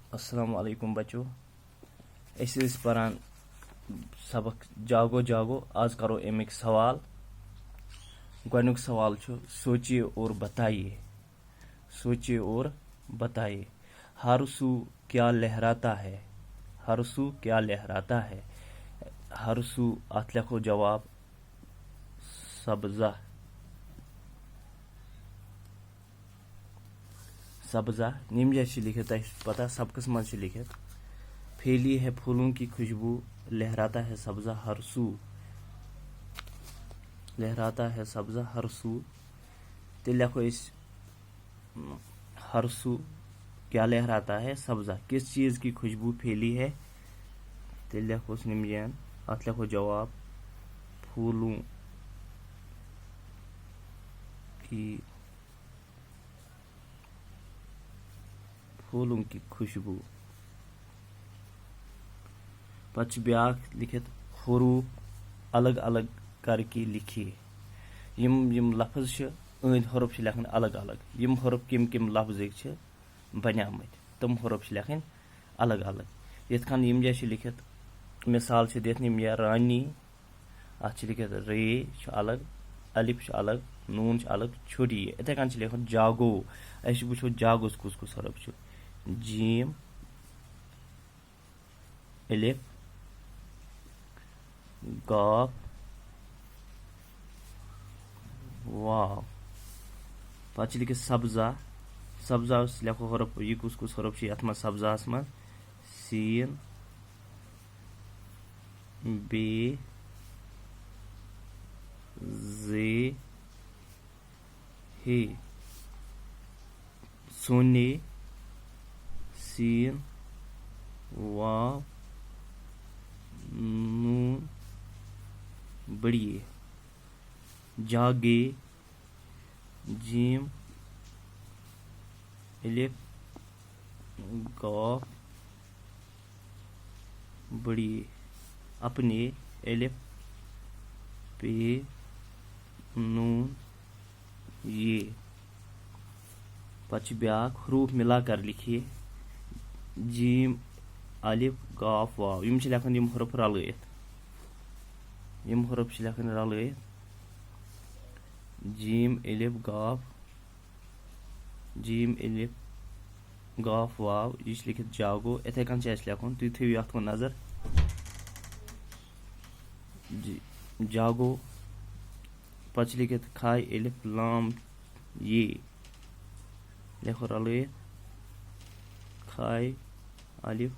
अस्सलाम वालेकुम बच्चों। ऐसे परान सबक जागो जागो। आज करो अमिक सवाल। गोनुक सवाल छो, सोचिए और बताइए। सोचिए और बताइए। हरसू क्या लहराता है? हरसू क्या लहराता है? हरसू अत लिखो जवाब सब्जा। सब्जा निम जैसे लिखित पता सबकस मज लिखित। फैली है फूलों की खुशबू, लहराता है सब्जा हरसू। लहराता है सब्जा हरसू। तो लिखो इस हरसू क्या लहराता है? सब्जा। किस चीज की खुशबू फैली है? तो लिखो निमजैन अत लिखो जवाब फूलों की फूलों की खुशबू। पच ब्याख लिखित हरूफ अलग अलग करके लिखिए। यम लफ्ज अंद हरूफ लिखन अलग अलग। यम हरूफ किम किम लफ्ज बनामत तम हरूफ लिखन अलग अलग। यथ कन यम जैसे लिखित मिसाल से दित निम या रानी अत लिखित रे अलग, अलिफ अलग, नून अलग, छोटी। इथे कन लिखन जागो। अस वो जागोस कुस कुस हरूफ जीम अलिफ गाफ वाव। पच लिखित सब्जा। सब्जा लिखो हरूफ यह कुस कुस हरूफ अत मज सब्जास मज सीन बे जे हे। सोने सीन वाव नून बड़िए। जागे जीम अलिफ गाफ बड़िए। अपने अलिफ पे नून ये। पच ब्याख हरूफ मिलाकर लिखिए। जीम अलिफ गाफ वाव। यम लिखन यम हरूफ रलयत। यम हरूफ लिखन रलयत। जीम अलिफ गाफ, जीम अलिफ गाफ वाव। यह लिखित जागो। इथे कन लिखन तुम थो अत कुन नजर। जागो पच लिखित खाई अलिफ लाम ये। लिखो रलयत खाई अलिफ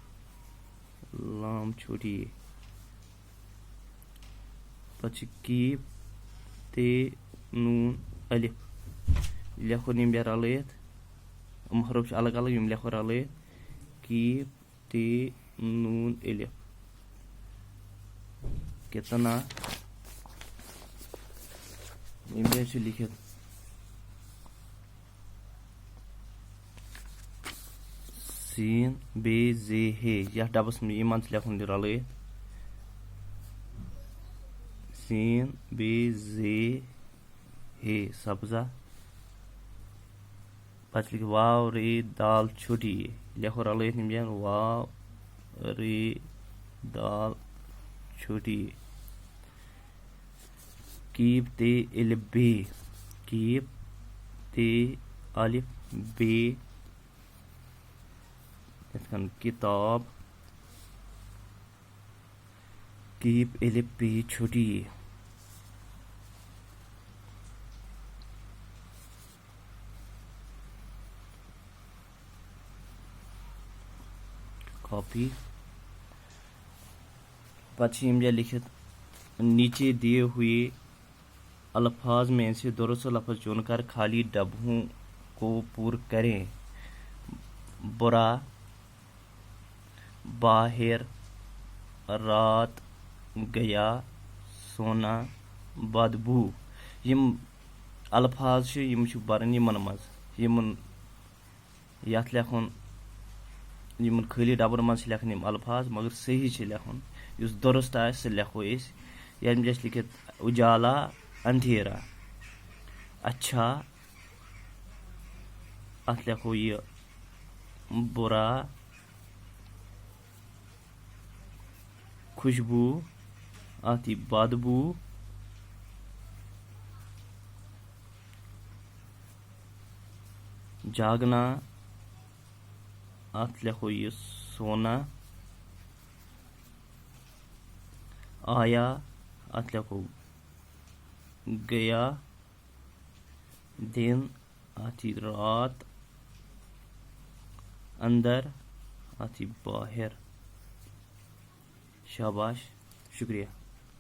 लाम छोटी ये। पच कीप ते नून अलिफ। लिखो निम रलयत हरूफ अलग अलग यम लिखो रलयत कीप ते नून अलिफ। कितना यम जैसे लिखित सीन बे जे हे। यह डबस में यम लिखन रलयत सीन बे जे हे सब्जा। पच लिख वाव रे दाल छोटी। लिखो रलयत निम वाव रे दाल छोटी। कीप ते अलिफ बे। कीप ते अलिफ बे किताब। कीप अलिफ बे छोटी। कॉपी। पश्चिम लिखित नीचे दिए हुए अल्फाज में से दुरुस्त लफ्ज चुनकर खाली डब्बों को पूर्ण करें। बुरा, बाहर, रात, गया, सोना, बदबू। यम अल्फाज यम बरन यमन मज यमन यथ लिखन यमन खाली डबर मज लिखन यम अल्फाज मगर सही लिखन युस दुरुस्त आए लिखो इस। यम जैसे लिखित उजाला अंधेरा। अच्छा अत लिखो ये बुरा खुशबू, आती बदबू, जागना, अत लिखो ये सोना, आया, अत लिखो गया, दिन, आती रात, अंदर, आती बाहर। शाबाश, शुक्रिया।